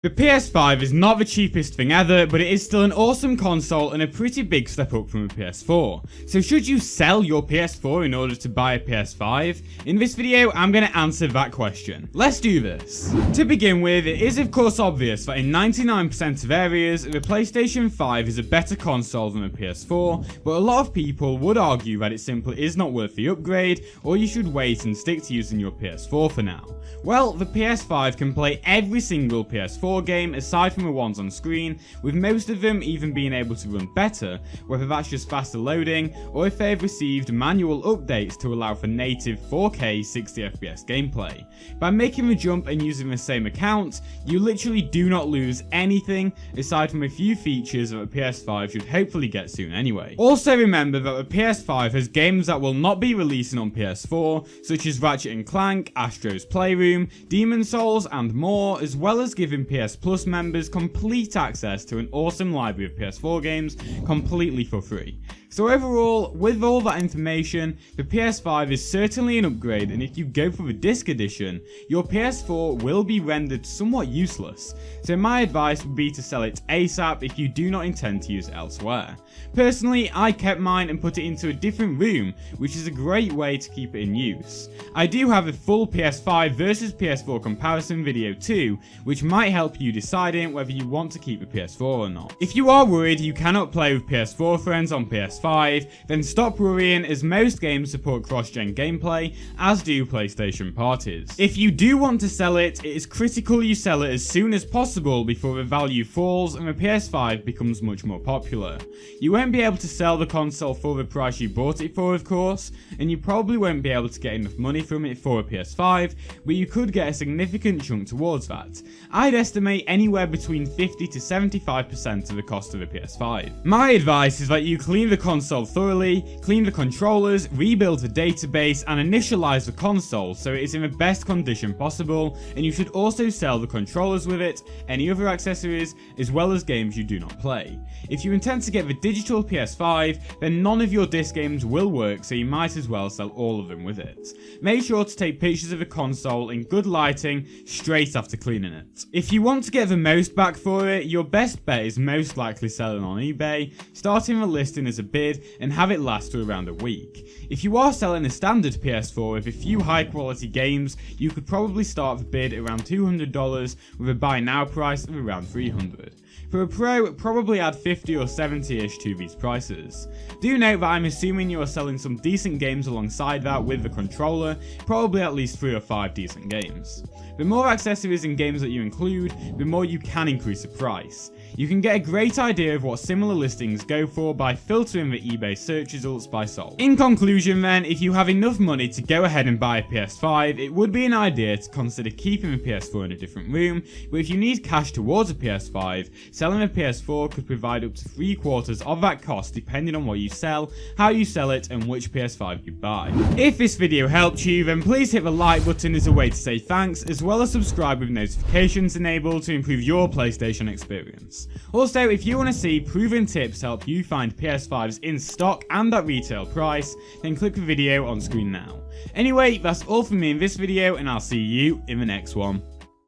The PS5 is not the cheapest thing ever, but it is still an awesome console and a pretty big step up from the PS4. So should you sell your PS4 in order to buy a PS5? In this video, I'm going to answer that question. Let's do this. To begin with, it is of course obvious that in 99% of areas, the PlayStation 5 is a better console than the PS4, but a lot of people would argue that it simply is not worth the upgrade, or you should wait and stick to using your PS4 for now. Well, the PS5 can play every single PS4 game aside from the ones on screen, with most of them even being able to run better, whether that's just faster loading or if they've received manual updates to allow for native 4K 60fps gameplay. By making the jump and using the same account, you literally do not lose anything aside from a few features that the PS5 should hopefully get soon anyway. Also remember that the PS5 has games that will not be releasing on PS4, such as Ratchet & Clank, Astro's Playroom, Demon's Souls and more, as well as giving PS Plus members complete access to an awesome library of PS4 games completely for free. So overall, with all that information, the PS5 is certainly an upgrade, and if you go for the disc edition, your PS4 will be rendered somewhat useless. So my advice would be to sell it ASAP if you do not intend to use it elsewhere. Personally, I kept mine and put it into a different room, which is a great way to keep it in use. I do have a full PS5 versus PS4 comparison video too, which might help you deciding whether you want to keep the PS4 or not. If you are worried you cannot play with PS4 friends on PS5, then stop worrying, as most games support cross-gen gameplay, as do PlayStation parties. If you do want to sell it, it is critical you sell it as soon as possible before the value falls and the PS5 becomes much more popular. You won't be able to sell the console for the price you bought it for, of course, and you probably won't be able to get enough money from it for a PS5, but you could get a significant chunk towards that. I'd estimate anywhere between 50 to 75% of the cost of a PS5. My advice is that you clean the console thoroughly, clean the controllers, rebuild the database, and initialize the console so it is in the best condition possible, and you should also sell the controllers with it, any other accessories, as well as games you do not play. If you intend to get the digital PS5, then none of your disc games will work, so you might as well sell all of them with it. Make sure to take pictures of the console in good lighting straight after cleaning it. If you want to get the most back for it, your best bet is most likely selling on eBay, starting the listing as a bid and have it last for around a week. If you are selling a standard PS4 with a few high quality games, you could probably start the bid around $200 with a buy now price of around $300. For a Pro, probably add 50 or 70ish to these prices. Do note that I'm assuming you are selling some decent games alongside that with the controller, probably at least 3 or 5 decent games. The more accessories and games that you include, the more you can increase the price. You can get a great idea of what similar listings go for by filtering the eBay search results by sold. In conclusion then, if you have enough money to go ahead and buy a PS5, it would be an idea to consider keeping the PS4 in a different room, but if you need cash towards a PS5, selling a PS4 could provide up to 3/4 of that cost depending on what you sell, how you sell it, and which PS5 you buy. If this video helped you, then please hit the like button as a way to say thanks, as well as subscribe with notifications enabled to improve your PlayStation experience. Also, if you want to see proven tips to help you find PS5s in stock and at retail price, then click the video on screen now. Anyway, that's all from me in this video, and I'll see you in the next one.